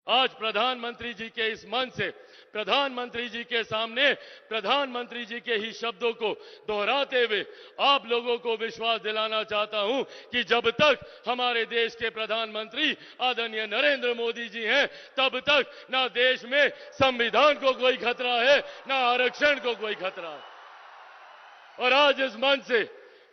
आज प्रधानमंत्री जी के इस मंच से प्रधानमंत्री जी के सामने प्रधानमंत्री जी के ही शब्दों को दोहराते हुए आप लोगों को विश्वास दिलाना चाहता हूं कि जब तक हमारे देश के प्रधानमंत्री आदरणीय नरेंद्र मोदी जी हैं, तब तक ना देश में संविधान को कोई खतरा है, ना आरक्षण को कोई खतरा है। और आज इस मंच से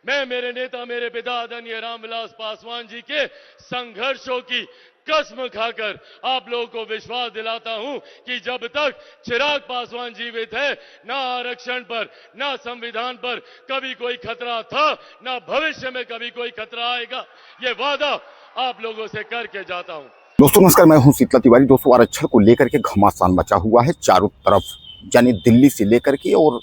मैं मेरे नेता, मेरे पिता आदरणीय रामविलास पासवान जी के संघर्षों की कसम खाकर आप लोगों को विश्वास दिलाता हूं कि जब तक चिराग पासवान जीवित है, ना आरक्षण पर, ना संविधान पर कभी कोई खतरा था, ना भविष्य में कभी कोई खतरा आएगा। ये वादा आप लोगों से करके जाता हूं। दोस्तों नमस्कार, मैं हूं शीतला तिवारी। दोस्तों आरक्षण को लेकर के घमासान मचा हुआ है चारों तरफ, यानी दिल्ली से लेकर के और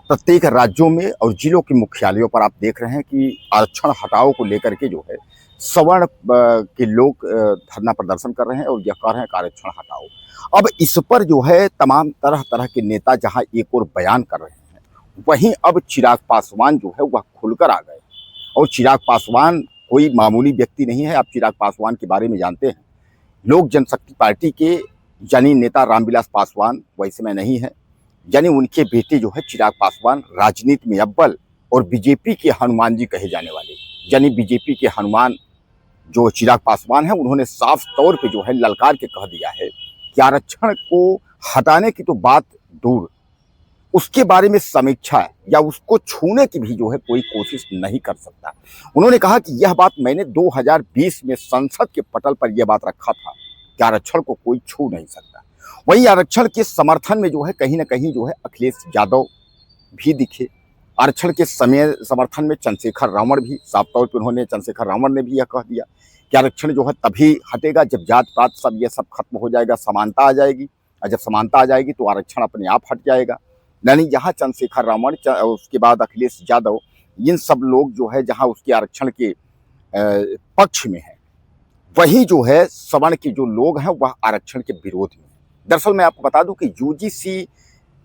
प्रत्येक राज्यों में और जिलों के मुख्यालयों पर आप देख रहे हैं कि आरक्षण हटाओ को लेकर के जो है सवर्ण के लोग धरना प्रदर्शन कर रहे हैं और यह कह रहे हैं कि आरक्षण हटाओ। अब इस पर जो है तमाम तरह तरह के नेता जहां एक और बयान कर रहे हैं, वहीं अब चिराग पासवान जो है वह खुलकर आ गए। और चिराग पासवान कोई मामूली व्यक्ति नहीं है। आप चिराग पासवान के बारे में जानते हैं, लोक जनशक्ति पार्टी के यानी नेता रामविलास पासवान वैसे में नहीं है, यानी उनके बेटे जो है चिराग पासवान राजनीति में अव्वल और बीजेपी के हनुमान जी कहे जाने वाले, यानी बीजेपी के हनुमान जो चिराग पासवान है, उन्होंने साफ तौर पे जो है ललकार के कह दिया है कि आरक्षण को हटाने की तो बात दूर, उसके बारे में समीक्षा या उसको छूने की भी जो है कोई कोशिश नहीं कर सकता। उन्होंने कहा कि यह बात मैंने 2020 में संसद के पटल पर यह बात रखा था कि आरक्षण को कोई छू नहीं सकता। वहीं आरक्षण के समर्थन में जो है कहीं ना कहीं जो है अखिलेश यादव भी दिखे। आरक्षण के समय समर्थन में चंद्रशेखर रावण भी साफ तौर पर उन्होंने चंद्रशेखर रावण ने भी यह कह दिया कि आरक्षण जो है तभी हटेगा जब जात पात सब ये सब खत्म हो जाएगा, समानता आ जाएगी, और जब समानता आ जाएगी तो आरक्षण अपने आप हट जाएगा। यानी जहाँ चंद्रशेखर रावण, उसके बाद अखिलेश यादव, इन सब लोग जो है जहाँ उसके आरक्षण के पक्ष में है, वही जो है सवर्ण के जो लोग हैं वह आरक्षण के विरोध में। दरअसल मैं आपको बता दूं कि यूजीसी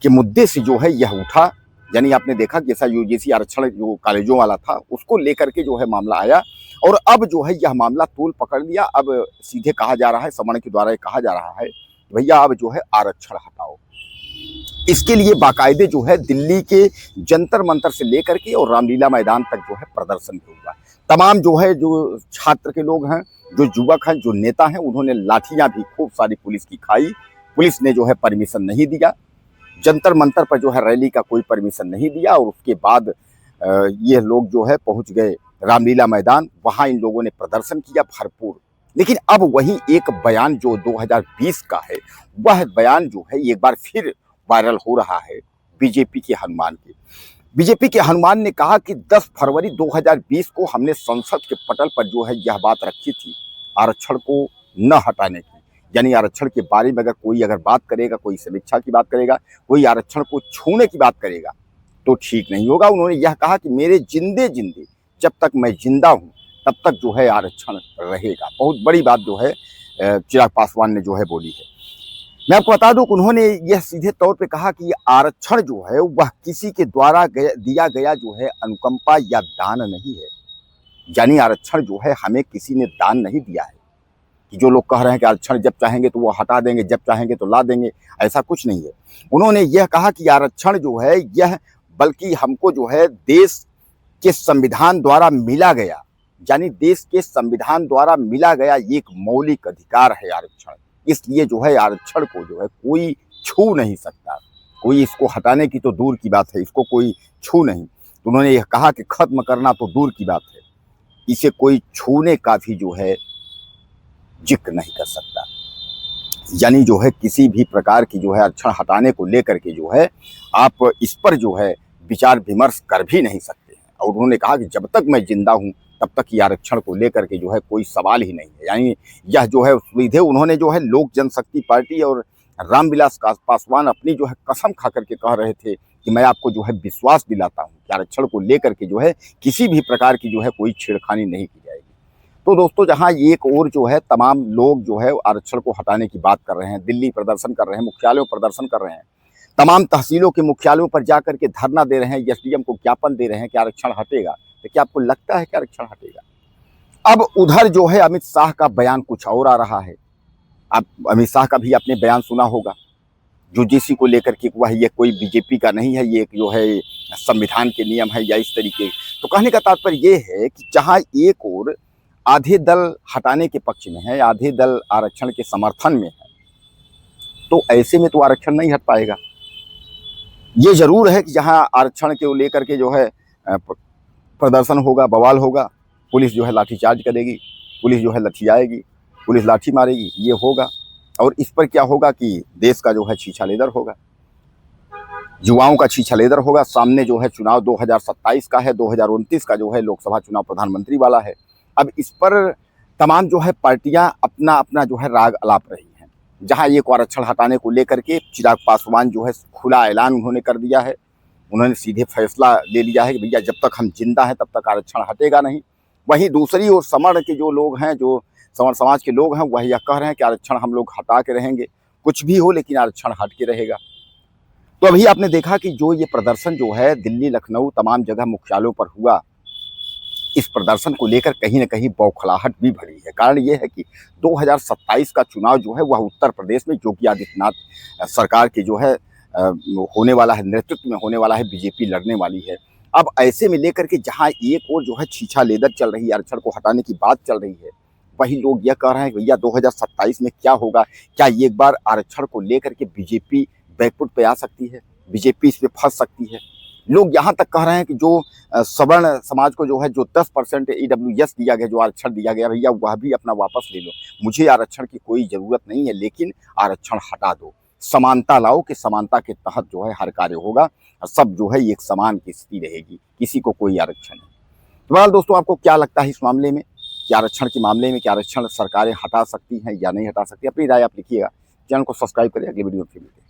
के मुद्दे से जो है यह उठा, यानी आपने देखा जैसा यूजीसी आरक्षण जो कॉलेजों वाला था उसको लेकर के जो है मामला आया, और अब जो है यह मामला तूल पकड़ लिया। अब सीधे कहा जा रहा है, सवर्ण के द्वारा कहा जा रहा है भैया अब जो है आरक्षण हटाओ। इसके लिए बाकायदे जो है दिल्ली के जंतर मंतर से लेकर के और रामलीला मैदान तक जो है प्रदर्शन भी हुआ। तमाम जो है जो छात्र के लोग हैं, जो युवक हैं, जो नेता हैं, उन्होंने लाठियां भी खूब सारी पुलिस की खाई। पुलिस ने जो है परमिशन नहीं दिया, जंतर मंतर पर जो है रैली का कोई परमिशन नहीं दिया। और उसके बाद ये लोग जो है पहुंच गए रामलीला मैदान, वहां इन लोगों ने प्रदर्शन किया भरपूर। लेकिन अब वही एक बयान जो 2020 का है, वह बयान जो है एक बार फिर वायरल हो रहा है बीजेपी के हनुमान के। बीजेपी के हनुमान ने कहा कि 10 फरवरी 2020 को हमने संसद के पटल पर जो है यह बात रखी थी आरक्षण को न हटाने की, यानी आरक्षण के बारे में अगर कोई बात करेगा, कोई समीक्षा की बात करेगा, कोई आरक्षण को छूने की बात करेगा तो ठीक नहीं होगा। उन्होंने यह कहा कि मेरे जिंदे जिंदे जब तक मैं जिंदा हूं तब तक जो है आरक्षण रहेगा। बहुत बड़ी बात जो है चिराग पासवान ने जो है बोली है। मैं आपको बता दूं कि उन्होंने यह सीधे तौर पे कहा कि आरक्षण जो है वह किसी के द्वारा दिया गया जो है अनुकंपा या दान नहीं है, यानी आरक्षण जो है हमें किसी ने दान नहीं दिया है कि जो लोग कह रहे हैं कि आरक्षण जब चाहेंगे तो वो हटा देंगे, जब चाहेंगे तो ला देंगे, ऐसा कुछ नहीं है। उन्होंने यह कहा कि आरक्षण जो है यह बल्कि हमको जो है देश के संविधान द्वारा मिला गया, यानी देश के संविधान द्वारा मिला गया एक मौलिक अधिकार है आरक्षण। इसलिए जो है आरक्षण को जो है कोई छू नहीं सकता, कोई इसको हटाने की तो दूर की बात है, इसको कोई छू नहीं। तो उन्होंने यह कहा कि खत्म करना तो दूर की बात है, इसे कोई छूने का भी जो है जिक्र नहीं कर सकता। यानी जो है किसी भी प्रकार की जो है आरक्षण हटाने को लेकर के जो है आप इस पर जो है विचार विमर्श कर भी नहीं सकते हैं। और उन्होंने कहा कि जब तक मैं जिंदा हूं तब तक ये आरक्षण को लेकर के जो है कोई सवाल ही नहीं है। यानी यह जो है सीधे उन्होंने जो है लोक जनशक्ति पार्टी और रामविलास पासवान अपनी जो है कसम खा करके कह रहे थे कि मैं आपको जो है विश्वास दिलाता हूँ कि आरक्षण को लेकर के जो है किसी भी प्रकार की जो है कोई छेड़खानी नहीं की जाएगी। तो दोस्तों जहां एक और जो है तमाम लोग जो है आरक्षण को हटाने की बात कर रहे हैं, दिल्ली प्रदर्शन कर रहे हैं, मुख्यालयों प्रदर्शन कर रहे हैं, तमाम तहसीलों के मुख्यालयों पर जाकर के धरना दे रहे हैं, एसडीएम को ज्ञापन दे रहे हैं कि आरक्षण हटेगा, तो क्या आपको लगता है कि आरक्षण हटेगा? अब उधर जो है अमित शाह का बयान कुछ और आ रहा है। आप अमित शाह का भी आपने बयान सुना होगा यूजीसी को लेकर के, वह ये कोई बीजेपी का नहीं है, ये एक जो है संविधान के नियम है या इस तरीके। तो कहने का तात्पर्य ये है कि जहां एक और आधे दल हटाने के पक्ष में है, आधे दल आरक्षण के समर्थन में है, तो ऐसे में तो आरक्षण नहीं हट पाएगा। ये जरूर है कि जहां आरक्षण को लेकर के जो है प्रदर्शन होगा, बवाल होगा, पुलिस जो है लाठीचार्ज करेगी, पुलिस जो है लठियाएगी, पुलिस लाठी मारेगी, ये होगा। और इस पर क्या होगा कि देश का जो है छीछालेदर होगा, युवाओं का छीछालेदर होगा। सामने जो है चुनाव 2027 का है, 2029 का जो है लोकसभा चुनाव प्रधानमंत्री वाला है। अब इस पर तमाम जो है पार्टियां अपना अपना जो है राग अलाप रही हैं। जहां एक आरक्षण हटाने को लेकर के चिराग पासवान जो है खुला ऐलान उन्होंने कर दिया है, उन्होंने सीधे फैसला ले लिया है कि भैया जब तक हम जिंदा हैं तब तक आरक्षण हटेगा नहीं। वहीं दूसरी ओर समर्ण के जो लोग हैं, जो समर्ण समाज के लोग हैं, वह यह कह रहे हैं कि आरक्षण हम लोग हटा के रहेंगे, कुछ भी हो लेकिन आरक्षण हट के रहेगा। तो अभी आपने देखा कि जो ये प्रदर्शन जो है दिल्ली, लखनऊ, तमाम जगह मुख्यालयों पर हुआ, इस प्रदर्शन को लेकर कहीं ना कहीं बौखलाहट भी भरी है। कारण ये है कि 2027 का चुनाव जो है वह उत्तर प्रदेश में योगी आदित्यनाथ सरकार के जो है होने वाला है, नेतृत्व में होने वाला है, बीजेपी लड़ने वाली है। अब ऐसे में लेकर के जहां एक और जो है छीछालेदर चल रही है, आरक्षण को हटाने की बात चल रही है, वही लोग यह कह रहे हैं कि भैया 2027 में क्या होगा, क्या एक बार आरक्षण को लेकर के बीजेपी बैकफुट पे आ सकती है, बीजेपी इस पे फंस सकती है। लोग यहाँ तक कह रहे हैं कि जो सवर्ण समाज को जो है जो 10% EWS दिया गया, जो आरक्षण दिया गया, भैया वह भी अपना वापस ले लो, मुझे आरक्षण की कोई जरूरत नहीं है, लेकिन आरक्षण हटा दो, समानता लाओ कि समानता के तहत जो है हर कार्य होगा, सब जो है एक समान की स्थिति रहेगी, किसी को कोई आरक्षण नहीं। तो बहरहाल दोस्तों, आपको क्या लगता है इस मामले में कि आरक्षण के मामले में क्या आरक्षण सरकारें हटा सकती हैं या नहीं हटा सकती? अपनी राय आप लिखिएगा। चैनल को सब्सक्राइब करें, अगली वीडियो में फिर मिलते हैं।